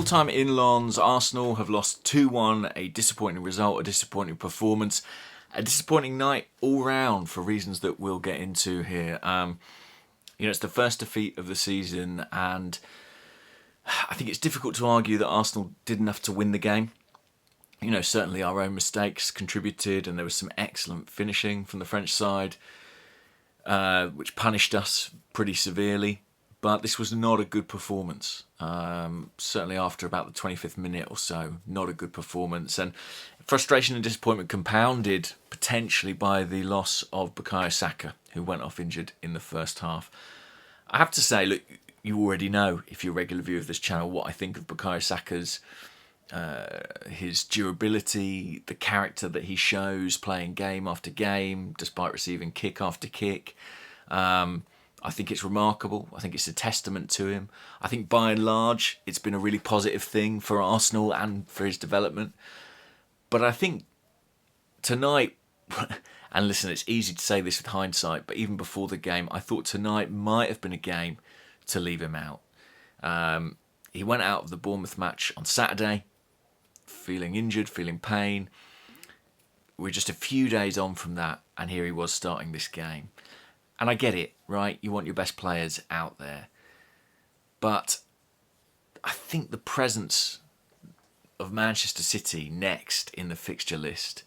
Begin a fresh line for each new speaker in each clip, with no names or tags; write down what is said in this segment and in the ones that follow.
Full-time in-lawns, Arsenal have lost 2-1, a disappointing result, a disappointing performance, a disappointing night all round for reasons that we'll get into here. It's the first defeat of the season, and I think it's difficult to argue that Arsenal did enough to win the game. Certainly our own mistakes contributed, and there was some excellent finishing from the French side, which punished us pretty severely. But this was not a good performance. Certainly after about the 25th minute or so, not a good performance. And frustration and disappointment compounded potentially by the loss of Bukayo Saka, who went off injured in the first half. I have to say, look, you already know, if you're a regular viewer of this channel, what I think of Bukayo Saka's his durability, the character that he shows playing game after game, despite receiving kick after kick. I think it's remarkable. I think it's a testament to him. I think by and large, it's been a really positive thing for Arsenal and for his development. But I think tonight, and listen, it's easy to say this with hindsight, but even before the game, I thought tonight might have been a game to leave him out. He went out of the Bournemouth match on Saturday, feeling injured, feeling pain. We're just a few days on from that, and here he was starting this game. And I get it, right? You want your best players out there. But I think the presence of Manchester City next in the fixture list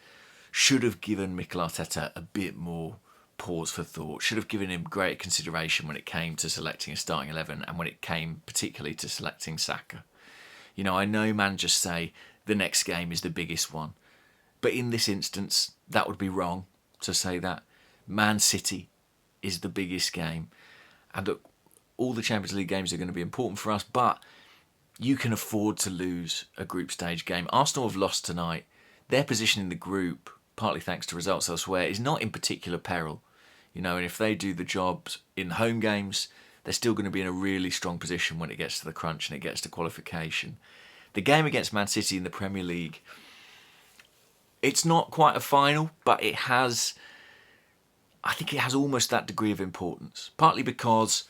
should have given Mikel Arteta a bit more pause for thought, should have given him greater consideration when it came to selecting a starting 11 and when it came particularly to selecting Saka. I know managers say the next game is the biggest one, but in this instance, that would be wrong to say that. Man City is the biggest game. And look, all the Champions League games are going to be important for us, but you can afford to lose a group stage game. Arsenal have lost tonight. Their position in the group, partly thanks to results elsewhere, is not in particular peril. And if they do the jobs in home games, they're still going to be in a really strong position when it gets to the crunch and it gets to qualification. The game against Man City in the Premier League, it's not quite a final, but I think it has almost that degree of importance. Partly because,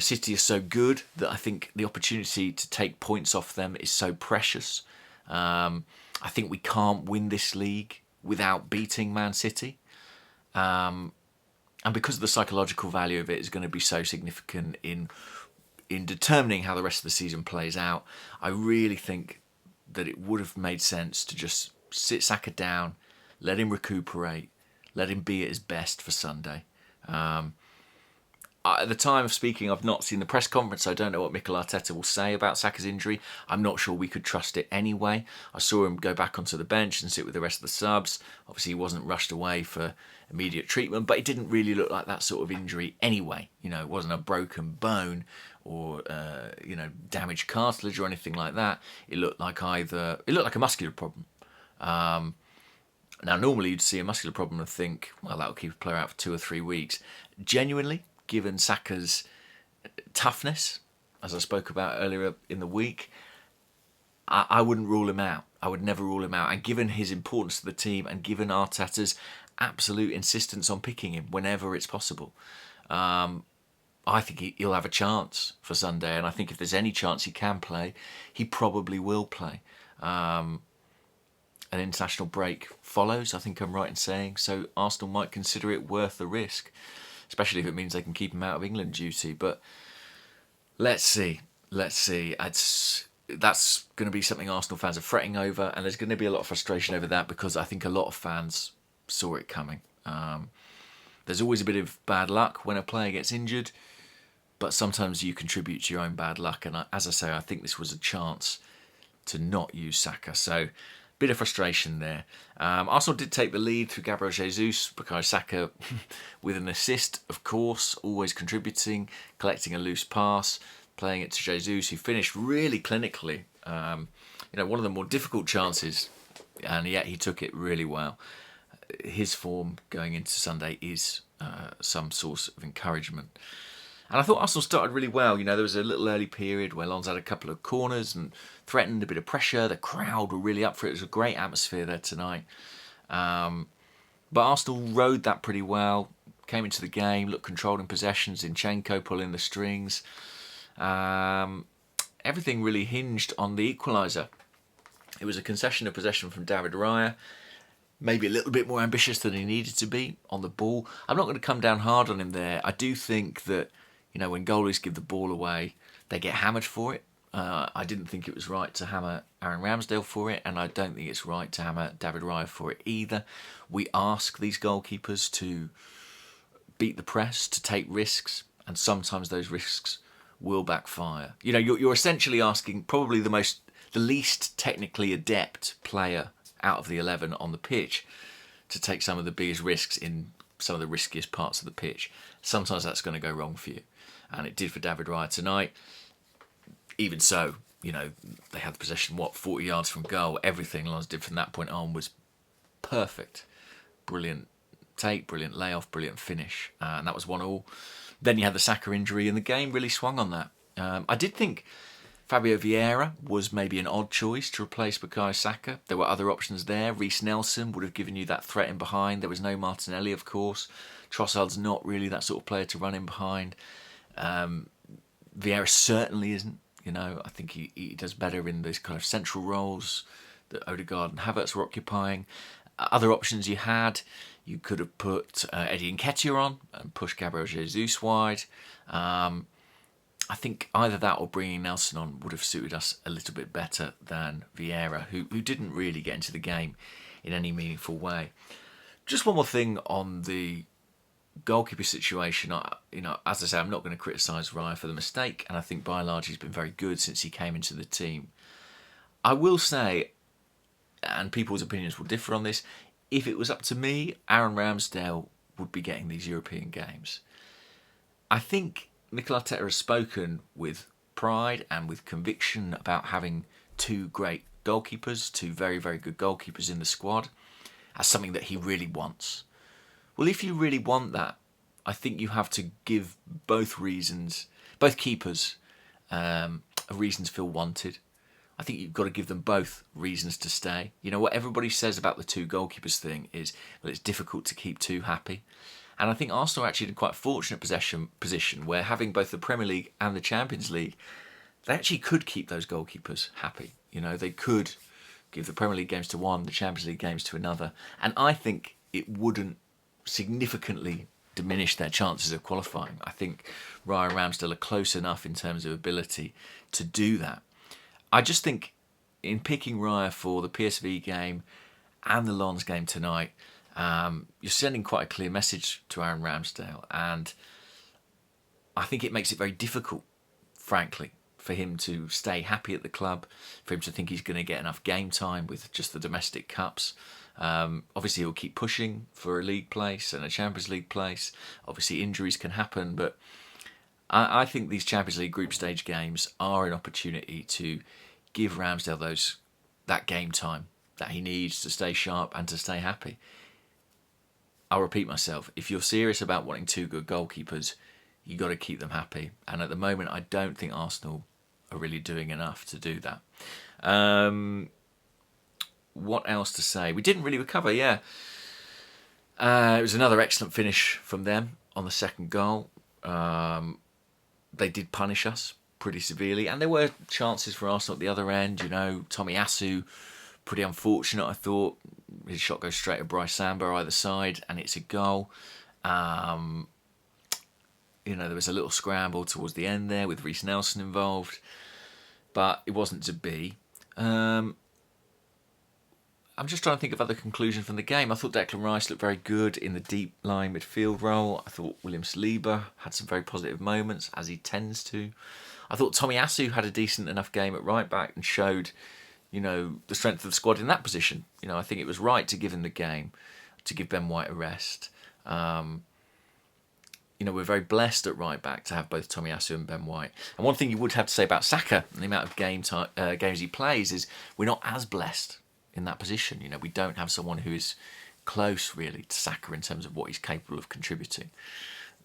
City is so good that I think the opportunity to take points off them is so precious. I think we can't win this league without beating Man City. And because of the psychological value of it is going to be so significant in determining how the rest of the season plays out, I really think that it would have made sense to just sit Saka down, let him recuperate, let him be at his best for Sunday. At the time of speaking, I've not seen the press conference. I don't know what Mikel Arteta will say about Saka's injury. I'm not sure we could trust it anyway. I saw him go back onto the bench and sit with the rest of the subs. Obviously, he wasn't rushed away for immediate treatment, but it didn't really look like that sort of injury anyway. It wasn't a broken bone or damaged cartilage or anything like that. It looked like a muscular problem. Now, normally you'd see a muscular problem and think, well, that'll keep a player out for 2 or 3 weeks. Genuinely, given Saka's toughness, as I spoke about earlier in the week, I wouldn't rule him out. I would never rule him out. And given his importance to the team and given Arteta's absolute insistence on picking him whenever it's possible, I think he'll have a chance for Sunday. And I think if there's any chance he can play, he probably will play. An international break follows, I think I'm right in saying, so Arsenal might consider it worth the risk, especially if it means they can keep him out of England duty. But let's see. That's going to be something Arsenal fans are fretting over, and there's going to be a lot of frustration over that because I think a lot of fans saw it coming. There's always a bit of bad luck when a player gets injured, but sometimes you contribute to your own bad luck, and as I say, I think this was a chance to not use Saka. So bit of frustration there. Arsenal did take the lead through Gabriel Jesus. Bukayo Saka with an assist, of course, always contributing, collecting a loose pass, playing it to Jesus, who finished really clinically. One of the more difficult chances, and yet he took it really well. His form going into Sunday is some source of encouragement. And I thought Arsenal started really well. There was a little early period where Lons had a couple of corners and threatened a bit of pressure. The crowd were really up for it. It was a great atmosphere there tonight. But Arsenal rode that pretty well, came into the game, looked controlled in possessions, Zinchenko pulling the strings. everything really hinged on the equaliser. It was a concession of possession from David Raya, maybe a little bit more ambitious than he needed to be on the ball. I'm not going to come down hard on him there. I do think that, when goalies give the ball away, they get hammered for it. I didn't think it was right to hammer Aaron Ramsdale for it, and I don't think it's right to hammer David Raya for it either. We ask these goalkeepers to beat the press, to take risks, and sometimes those risks will backfire. You're essentially asking probably the least technically adept player out of the 11 on the pitch to take some of the biggest risks in some of the riskiest parts of the pitch. Sometimes that's going to go wrong for you, and it did for David Raya tonight. Even so, they had the possession, 40 yards from goal. Everything Lons did from that point on was perfect. Brilliant take, brilliant layoff, brilliant finish. And that was 1-1. Then you had the Saka injury, and the game really swung on that. I did think Fabio Vieira was maybe an odd choice to replace Bukayo Saka. There were other options there. Reece Nelson would have given you that threat in behind. There was no Martinelli, of course. Trossard's not really that sort of player to run in behind. Vieira certainly isn't. I think he does better in those kind of central roles that Odegaard and Havertz were occupying. Other options you could have put Eddie Nketiah on and pushed Gabriel Jesus wide. I think either that or bringing Nelson on would have suited us a little bit better than Vieira, who didn't really get into the game in any meaningful way. Just one more thing on the goalkeeper situation. As I say, I'm not going to criticise Raya for the mistake, and I think by and large he's been very good since he came into the team. I will say, and people's opinions will differ on this, if it was up to me, Aaron Ramsdale would be getting these European games. I think Mikel Arteta has spoken with pride and with conviction about having two great goalkeepers, two very, very good goalkeepers in the squad, as something that he really wants. Well, if you really want that, I think you have to give both keepers, a reason to feel wanted. I think you've got to give them both reasons to stay. What everybody says about the two goalkeepers thing is, well, it's difficult to keep two happy. And I think Arsenal are actually in quite a fortunate position where having both the Premier League and the Champions League, they actually could keep those goalkeepers happy. They could give the Premier League games to one, the Champions League games to another. And I think it wouldn't significantly diminish their chances of qualifying. I think Raya and Ramsdale are close enough in terms of ability to do that. I just think in picking Raya for the PSV game and the Lens game tonight, you're sending quite a clear message to Aaron Ramsdale, and I think it makes it very difficult, frankly, for him to stay happy at the club, for him to think he's going to get enough game time with just the domestic cups. Obviously, he'll keep pushing for a league place and a Champions League place. Obviously, injuries can happen, but I think these Champions League group stage games are an opportunity to give Ramsdale that game time that he needs to stay sharp and to stay happy. I'll repeat myself. If you're serious about wanting two good goalkeepers, you got to keep them happy. And at the moment, I don't think Arsenal are really doing enough to do that. What else to say? We didn't really recover, yeah. It was another excellent finish from them on the second goal. They did punish us pretty severely, and there were chances for Arsenal at the other end. Tomiyasu, pretty unfortunate, I thought. His shot goes straight at Bryce Samba either side, and it's a goal. There was a little scramble towards the end there with Reece Nelson involved, but it wasn't to be. I'm just trying to think of other conclusions from the game. I thought Declan Rice looked very good in the deep line midfield role. I thought William Saliba had some very positive moments, as he tends to. I thought Tomiyasu had a decent enough game at right back and showed, the strength of the squad in that position. I think it was right to give him the game, to give Ben White a rest. We're very blessed at right back to have both Tomiyasu and Ben White. And one thing you would have to say about Saka and the amount of games he plays is we're not as blessed in that position. We don't have someone who is close really to Saka in terms of what he's capable of contributing.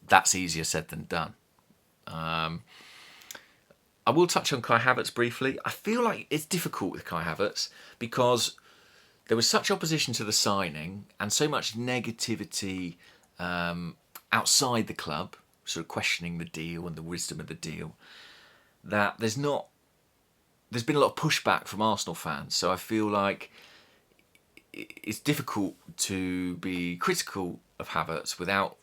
That's easier said than done. I will touch on Kai Havertz briefly. I feel like it's difficult with Kai Havertz because there was such opposition to the signing and so much negativity outside the club, sort of questioning the deal and the wisdom of the deal, that there's not there's been a lot of pushback from Arsenal fans, so I feel like it's difficult to be critical of Havertz without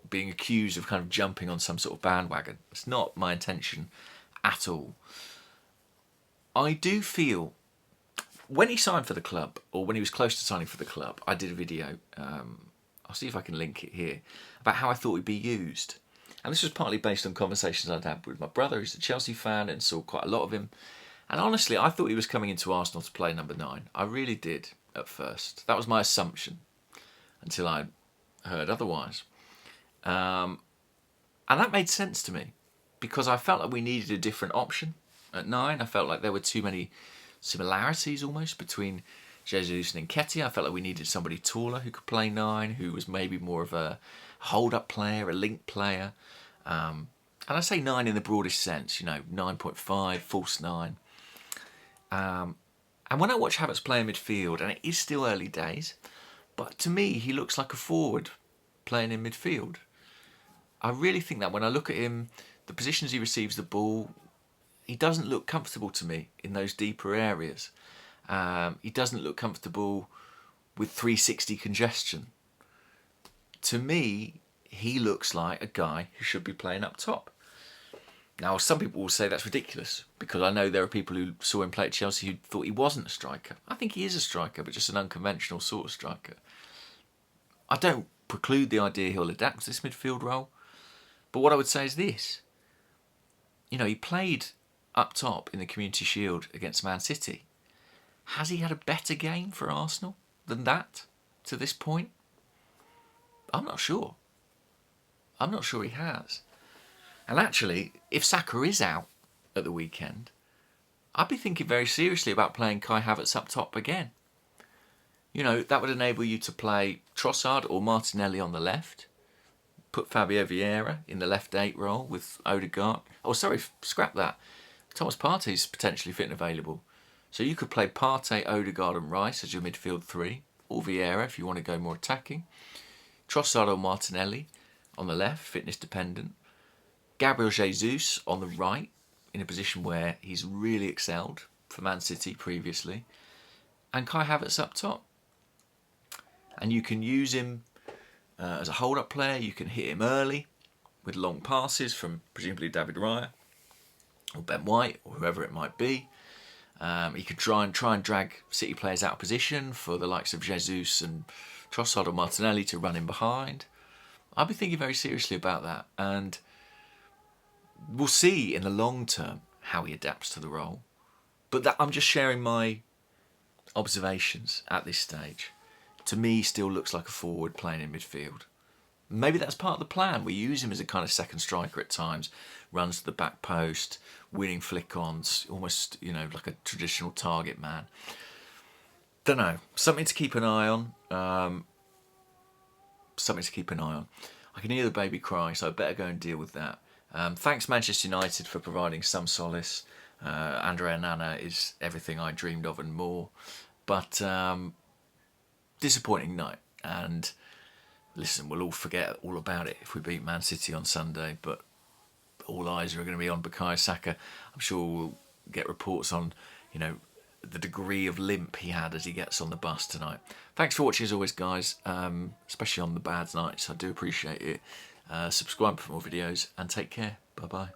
being accused of kind of jumping on some sort of bandwagon. It's not my intention at all. I do feel when he signed for the club, or when he was close to signing for the club, I did a video, I'll see if I can link it here, about how I thought he'd be used. And this was partly based on conversations I'd had with my brother, who's a Chelsea fan, and saw quite a lot of him. And honestly, I thought he was coming into Arsenal to play number 9. I really did at first. That was my assumption until I heard otherwise. And that made sense to me because I felt like we needed a different option at 9. I felt like there were too many similarities almost between Jesus and Nketiah. I felt like we needed somebody taller who could play 9, who was maybe more of a hold-up player, a link player. And I say 9 in the broadest sense, 9.5, false 9. And when I watch Havertz play in midfield, and it is still early days, but to me he looks like a forward playing in midfield. I really think that when I look at him, the positions he receives the ball, he doesn't look comfortable to me in those deeper areas. He doesn't look comfortable with 360 congestion. To me, he looks like a guy who should be playing up top. Now, some people will say that's ridiculous because I know there are people who saw him play at Chelsea who thought he wasn't a striker. I think he is a striker, but just an unconventional sort of striker. I don't preclude the idea he'll adapt to this midfield role, but what I would say is this. He played up top in the Community Shield against Man City. Has he had a better game for Arsenal than that to this point? I'm not sure. I'm not sure he has. And actually, if Saka is out at the weekend, I'd be thinking very seriously about playing Kai Havertz up top again. That would enable you to play Trossard or Martinelli on the left, put Fabio Vieira in the left 8 role with Odegaard. Oh, sorry, scrap that. Thomas Partey's potentially fit and available. So you could play Partey, Odegaard and Rice as your midfield 3, or Vieira if you want to go more attacking. Trossard or Martinelli on the left, fitness dependent. Gabriel Jesus on the right, in a position where he's really excelled for Man City previously. And Kai Havertz up top. And you can use him as a hold-up player. You can hit him early with long passes from presumably David Raya or Ben White or whoever it might be. He could try and drag City players out of position for the likes of Jesus and Trossard or Martinelli to run in behind. I'd be thinking very seriously about that. And we'll see in the long term how he adapts to the role. But I'm just sharing my observations at this stage. To me, still looks like a forward playing in midfield. Maybe that's part of the plan. We use him as a kind of second striker at times. Runs to the back post, winning flick-ons, almost, like a traditional target man. Don't know. Something to keep an eye on. I can hear the baby cry, so I better go and deal with that. Thanks Manchester United for providing some solace. Andrea Nana is everything I dreamed of and more. But disappointing night. And listen, we'll all forget all about it if we beat Man City on Sunday. But all eyes are going to be on Bukayo Saka. I'm sure we'll get reports on, the degree of limp he had as he gets on the bus tonight. Thanks for watching as always, guys. Especially on the bad nights. I do appreciate it. Subscribe for more videos and take care. Bye-bye.